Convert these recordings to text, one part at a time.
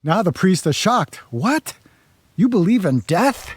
Now the priest is shocked. What? You believe in death?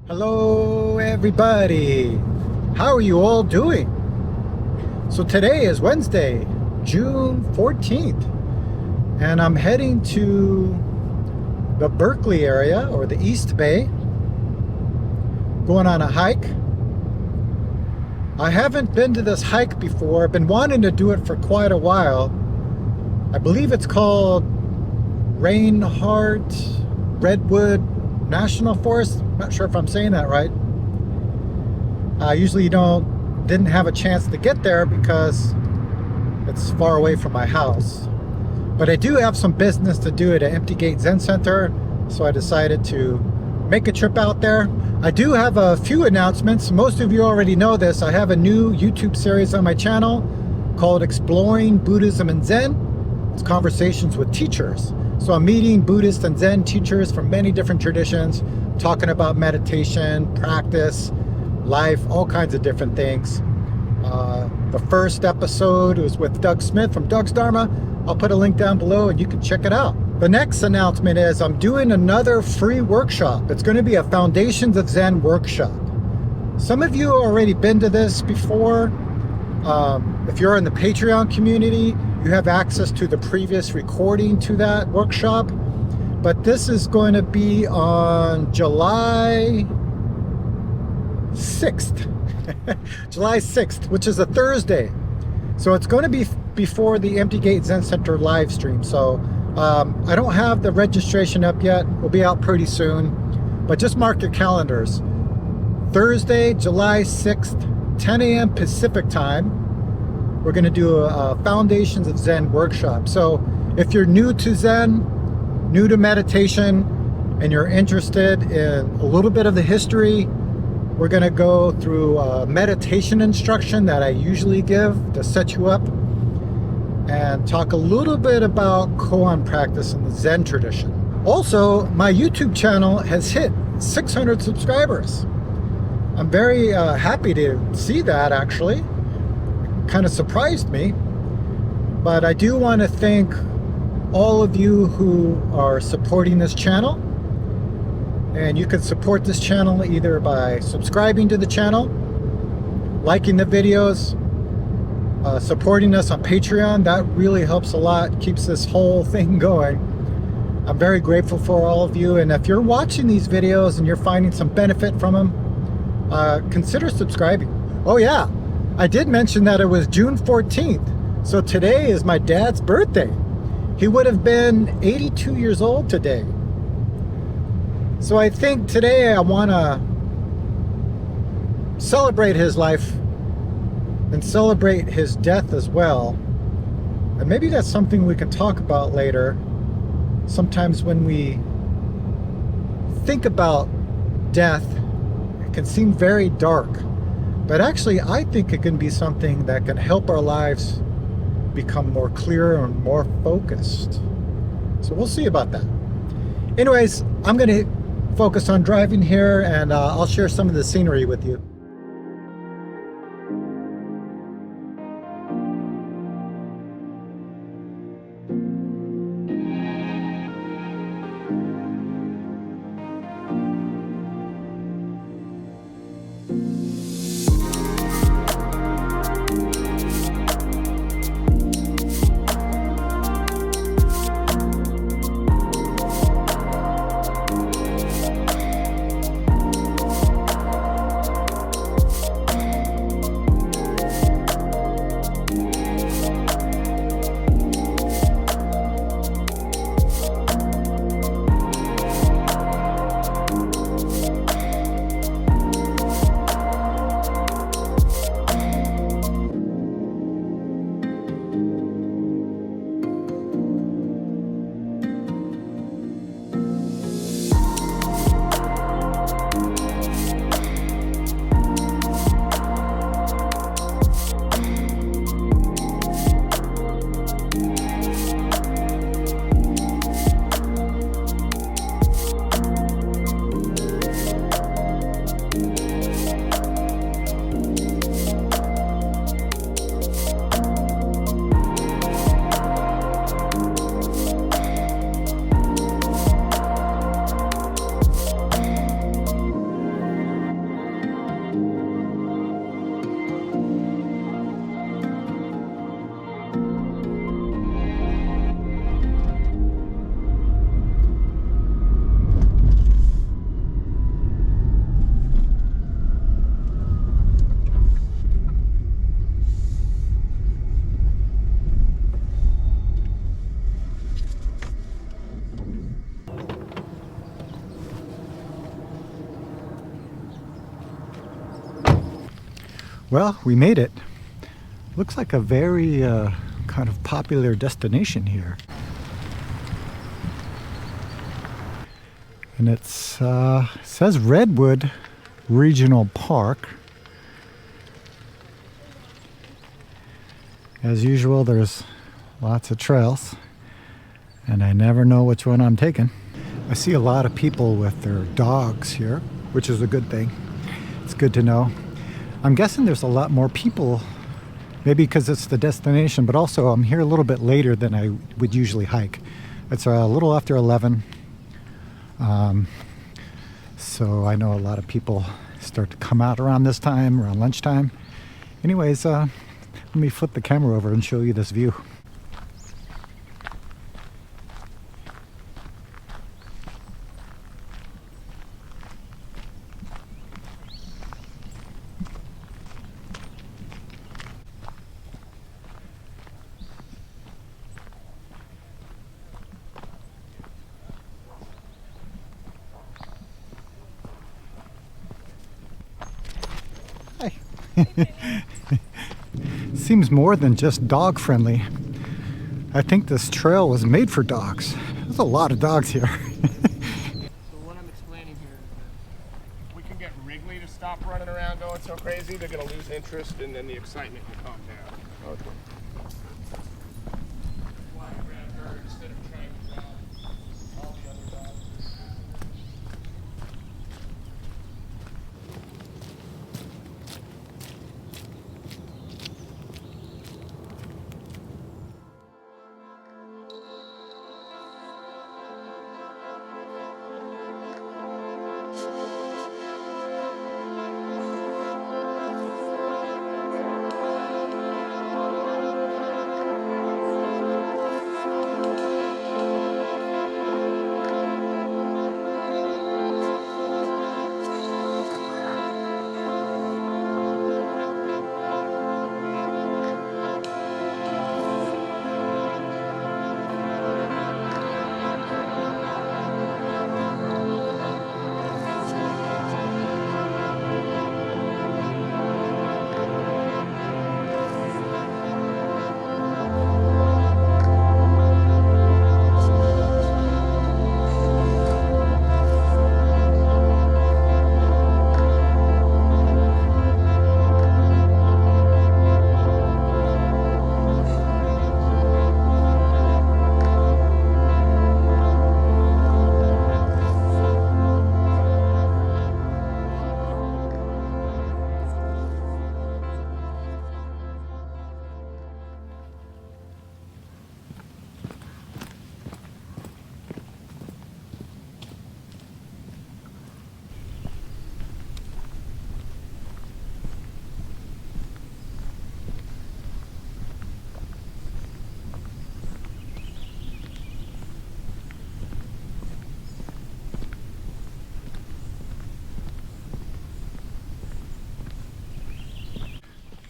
Hello everybody, how are you all doing? So today is Wednesday, June 14th, and I'm heading to the Berkeley area, or the East Bay, going on a hike. I haven't been to this hike before. I've been wanting to do it for quite a while. I believe it's called Reinhardt Redwood National Forest. Not sure if I'm saying that right. Usually didn't have a chance to get there because it's far away from my house. But I do have some business to do at an Empty Gate Zen Center, so I decided to make a trip out there. I do have a few announcements. Most of you already know this. I have a new YouTube series on my channel called Exploring Buddhism and Zen. It's conversations with teachers. So I'm meeting Buddhist and Zen teachers from many different traditions, talking about meditation, practice, life, all kinds of different things. The first episode was with Doug Smith from Doug's Dharma. I'll put a link down below and you can check it out. The next announcement is I'm doing another free workshop. It's going to be a Foundations of Zen workshop. Some of you have already been to this before. If you're in the Patreon community, you have access to the previous recording to that workshop. But this is going to be on July 6th. July 6th, which is a Thursday. So it's going to be before the Empty Gate Zen Center live stream. So I don't have the registration up yet. We'll be out pretty soon. But just mark your calendars. Thursday, July 6th, 10 a.m. Pacific time. We're going to do a Foundations of Zen workshop. So if you're new to Zen, new to meditation, and you're interested in a little bit of the history, we're going to go through a meditation instruction that I usually give to set you up, and talk a little bit about koan practice in the Zen tradition. Also, my YouTube channel has hit 600 subscribers. I'm very happy to see that, actually. Kind of surprised me, but I do want to thank all of you who are supporting this channel. And you can support this channel either by subscribing to the channel, liking the videos, supporting us on Patreon. That really helps a lot, keeps this whole thing going. I'm very grateful for all of you, and if you're watching these videos and you're finding some benefit from them, consider subscribing. Oh yeah, I did mention that it was June 14th, so today is my dad's birthday. He would have been 82 years old today. So I think today I want to celebrate his life and celebrate his death as well. And maybe that's something we can talk about later. Sometimes when we think about death, it can seem very dark. But actually, I think it can be something that can help our lives become more clear and more focused. So we'll see about that. Anyways, I'm going to focus on driving here, and I'll share some of the scenery with you. Well, we made it. Looks like a very kind of popular destination here. And it says Redwood Regional Park. As usual, there's lots of trails, and I never know which one I'm taking. I see a lot of people with their dogs here, which is a good thing. It's good to know. I'm guessing there's a lot more people, maybe because it's the destination, but also I'm here a little bit later than I would usually hike. It's a little after 11, so I know a lot of people start to come out around this time, around lunchtime. Anyways, let me flip the camera over and show you this view. Seems more than just dog friendly. I think this trail was made for dogs. There's a lot of dogs here. So what I'm explaining here is that if we can get Wrigley to stop running around going so crazy, they're going to lose interest and then the excitement will calm down. Okay. That's why I grabbed her instead of trying to grab all the other dogs.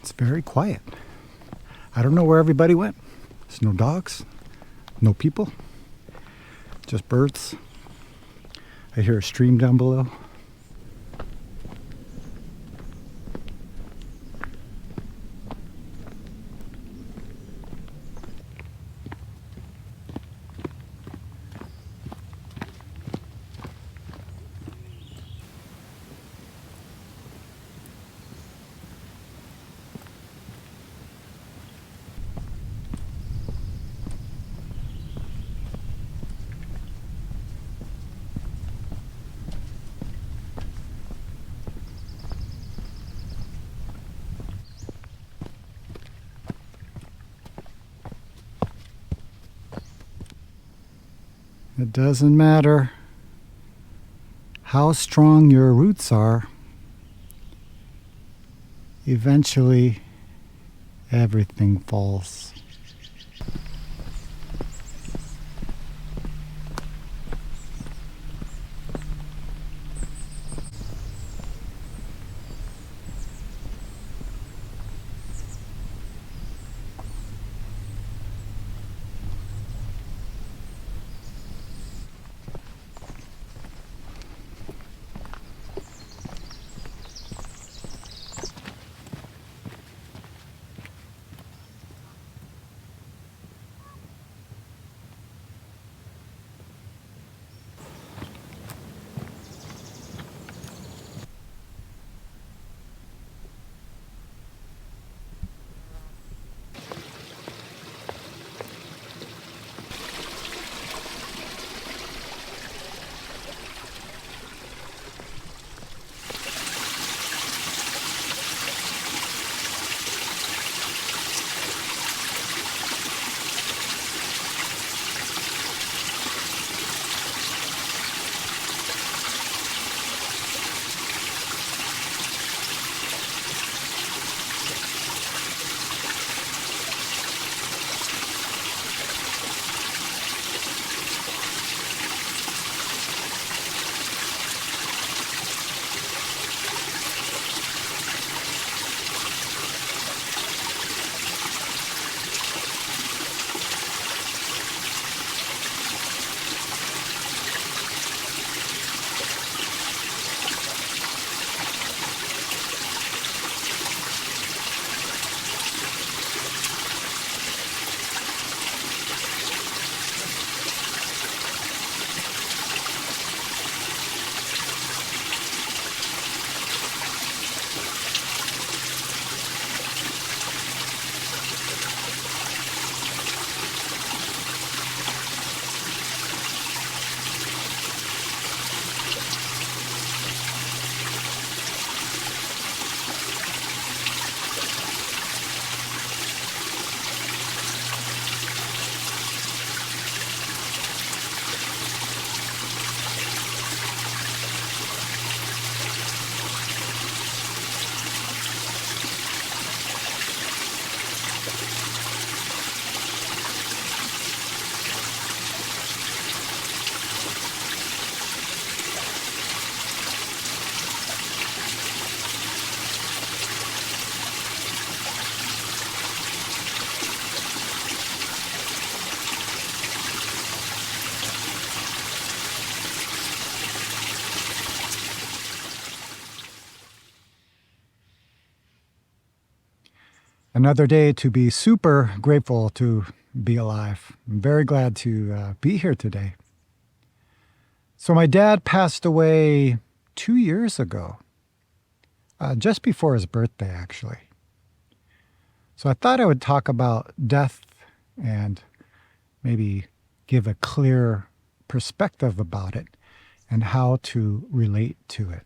It's very quiet. I don't know where everybody went. There's no dogs, no people, just birds. I hear a stream down below. It doesn't matter how strong your roots are, eventually everything falls. Another day to be super grateful to be alive. I'm very glad to be here today. So my dad passed away 2 years ago, just before his birthday, actually. So I thought I would talk about death and maybe give a clear perspective about it and how to relate to it.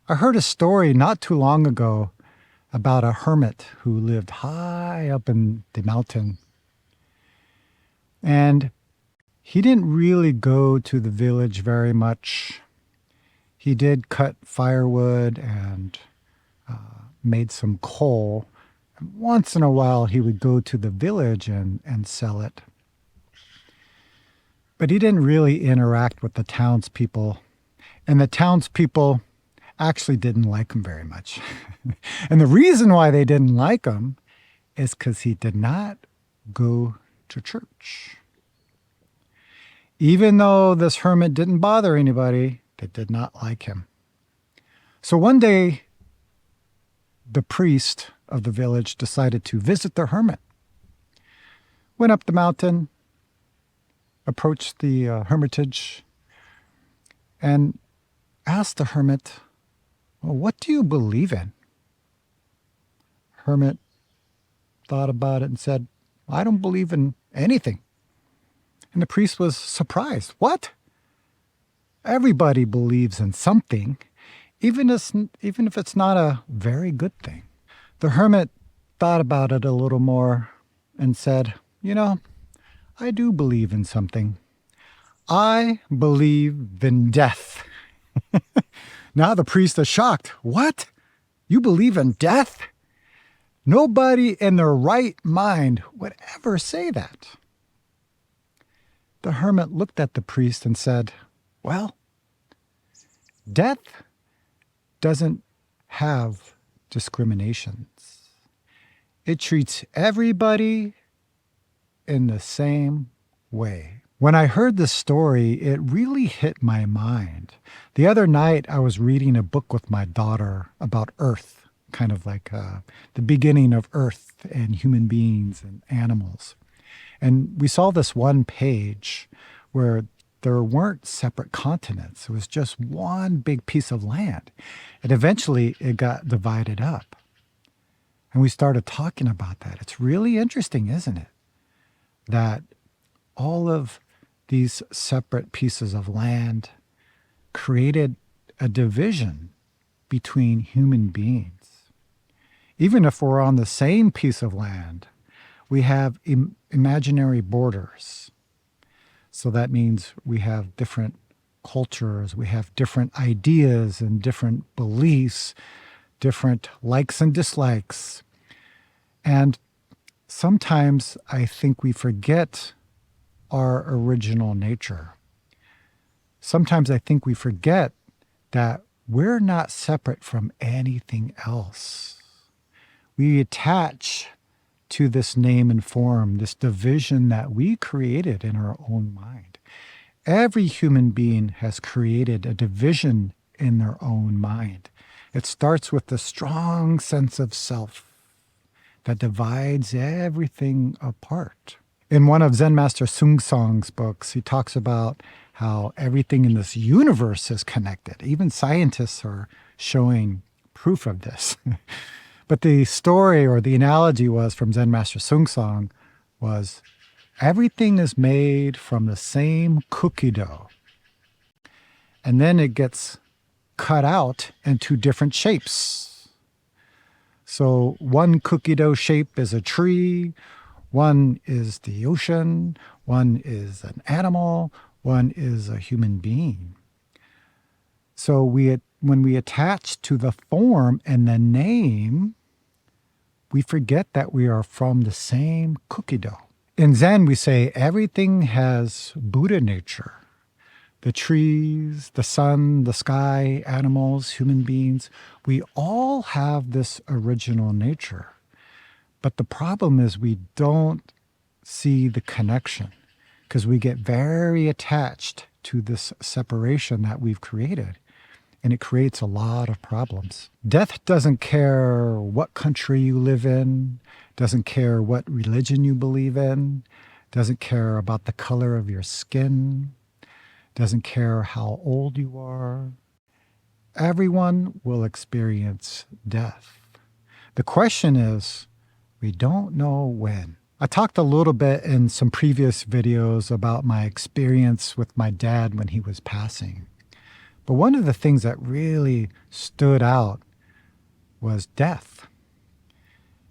I heard a story not too long ago about a hermit who lived high up in the mountain. And he didn't really go to the village very much. He did cut firewood and made some coal. And once in a while, he would go to the village and sell it. But he didn't really interact with the townspeople. And the townspeople actually didn't like him very much. And the reason why they didn't like him is because he did not go to church. Even though this hermit didn't bother anybody, they did not like him. So one day, the priest of the village decided to visit the hermit. Went up the mountain, approached the hermitage, and asked the hermit, "Well, what do you believe in?" Hermit thought about it and said, "I don't believe in anything." And the priest was surprised. "What? Everybody believes in something, even if it's not a very good thing." The hermit thought about it a little more and said, "I do believe in something. I believe in death." Now the priest is shocked. "What? You believe in death? Nobody in their right mind would ever say that." The hermit looked at the priest and said, "Well, death doesn't have discriminations. It treats everybody in the same way." When I heard this story, it really hit my mind. The other night, I was reading a book with my daughter about Earth, kind of like the beginning of Earth and human beings and animals. And we saw this one page where there weren't separate continents. It was just one big piece of land. And eventually, it got divided up. And we started talking about that. It's really interesting, isn't it? That all of these separate pieces of land created a division between human beings. Even if we're on the same piece of land, we have imaginary borders. So that means we have different cultures, we have different ideas and different beliefs, different likes and dislikes. And sometimes I think we forget our original nature. Sometimes I think we forget that we're not separate from anything else. We attach to this name and form, this division that we created in our own mind. Every human being has created a division in their own mind. It starts with the strong sense of self that divides everything apart. In one of Zen Master Sung Song's books, he talks about how everything in this universe is connected. Even scientists are showing proof of this. But the story or the analogy was from Zen Master Sung Song was everything is made from the same cookie dough. And then it gets cut out into different shapes. So one cookie dough shape is a tree, one is the ocean, one is an animal, one is a human being. So when we attach to the form and the name, we forget that we are from the same cookie dough. In Zen, we say everything has Buddha nature. The trees, the sun, the sky, animals, human beings, we all have this original nature. But the problem is we don't see the connection because we get very attached to this separation that we've created. and it creates a lot of problems. Death doesn't care what country you live in, doesn't care what religion you believe in, doesn't care about the color of your skin, doesn't care how old you are. Everyone will experience death. The question is, we don't know when. I talked a little bit in some previous videos about my experience with my dad when he was passing. But one of the things that really stood out was death.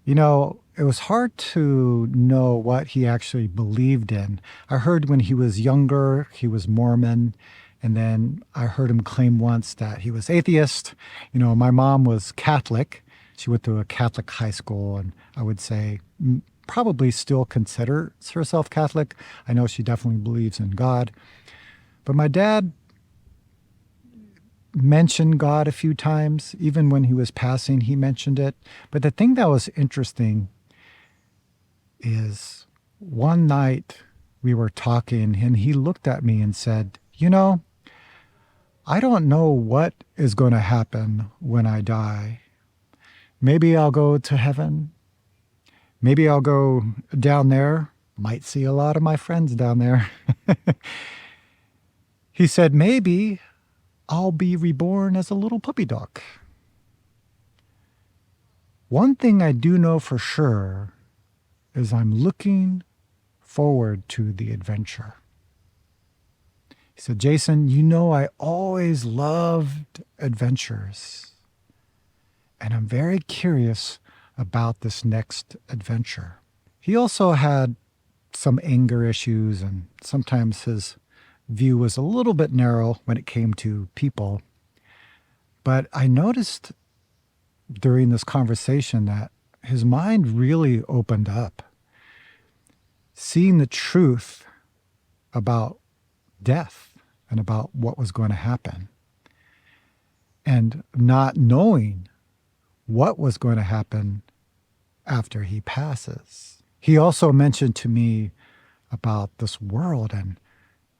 You know, it was hard to know what he actually believed in. I heard when he was younger, he was Mormon. And then I heard him claim once that he was atheist. You know, my mom was Catholic. She went to a Catholic high school, and I would say probably still considers herself Catholic. I know she definitely believes in God. But my dad mentioned God a few times. Even when he was passing, he mentioned it. But the thing that was interesting is one night we were talking, and he looked at me and said, you know, I don't know what is going to happen when I die. Maybe I'll go to heaven. Maybe I'll go down there. Might see a lot of my friends down there. He said, maybe I'll be reborn as a little puppy dog. One thing I do know for sure is I'm looking forward to the adventure. He said, Jason, you know I always loved adventures. And I'm very curious about this next adventure. He also had some anger issues, and sometimes his view was a little bit narrow when it came to people. But I noticed during this conversation that his mind really opened up, seeing the truth about death and about what was going to happen, and not knowing what was going to happen after he passes. He also mentioned to me about this world and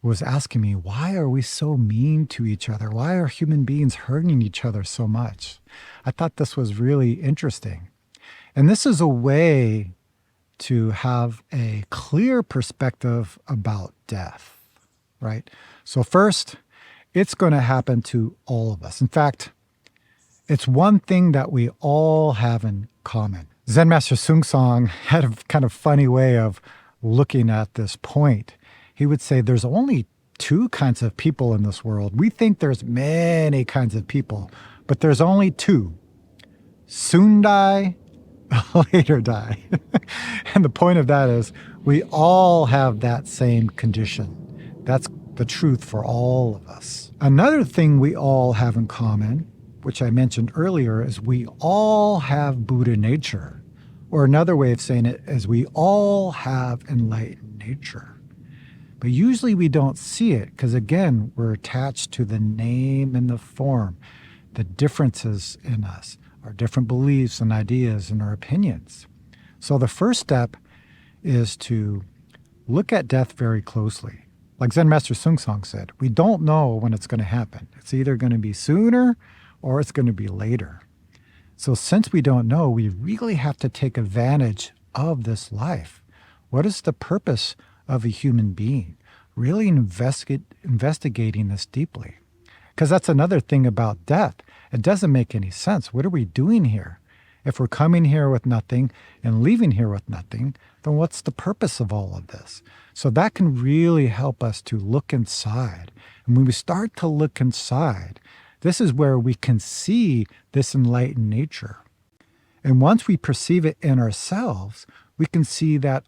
was asking me, why are we so mean to each other? Why are human beings hurting each other so much? I thought this was really interesting. And this is a way to have a clear perspective about death, right? So first, it's going to happen to all of us. In fact, it's one thing that we all have in common. Zen Master Sung Song had a kind of funny way of looking at this point. He would say there's only two kinds of people in this world. We think there's many kinds of people, but there's only two. Soon die, later die. And the point of that is we all have that same condition. That's the truth for all of us. Another thing we all have in common, which I mentioned earlier, is we all have Buddha nature. Or another way of saying it is we all have enlightened nature. But usually we don't see it because, again, we're attached to the name and the form, the differences in us, our different beliefs and ideas and our opinions. So the first step is to look at death very closely. Like Zen Master Sung Song said, we don't know when it's going to happen. It's either going to be sooner or it's going to be later. So since we don't know, we really have to take advantage of this life. What is the purpose of a human being? Really investigating this deeply. Because that's another thing about death. It doesn't make any sense. What are we doing here? If we're coming here with nothing and leaving here with nothing, then what's the purpose of all of this? So that can really help us to look inside. And when we start to look inside, this is where we can see this enlightened nature. And once we perceive it in ourselves, we can see that,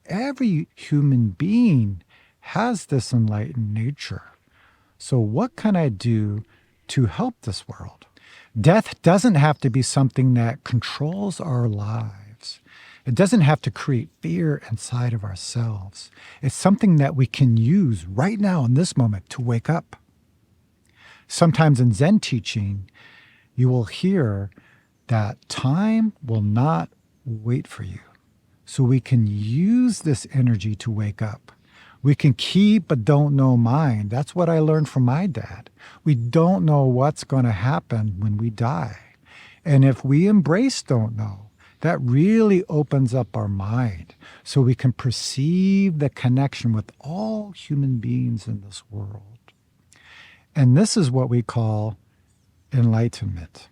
every human being has this enlightened nature. So what can I do to help this world? Death doesn't have to be something that controls our lives. It doesn't have to create fear inside of ourselves. It's something that we can use right now in this moment to wake up. Sometimes in Zen teaching, you will hear that time will not wait for you. So we can use this energy to wake up. We can keep but don't know mind. That's what I learned from my dad. We don't know what's going to happen when we die. And if we embrace don't know, that really opens up our mind so we can perceive the connection with all human beings in this world. And this is what we call enlightenment,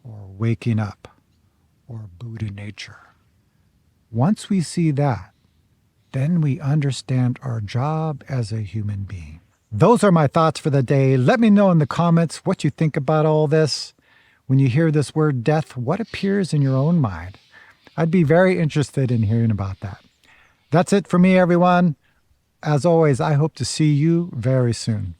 or waking up, or Buddha nature. Once we see that, then we understand our job as a human being. Those are my thoughts for the day. Let me know in the comments what you think about all this. When you hear this word death, what appears in your own mind? I'd be very interested in hearing about that. That's it for me, everyone. As always, I hope to see you very soon.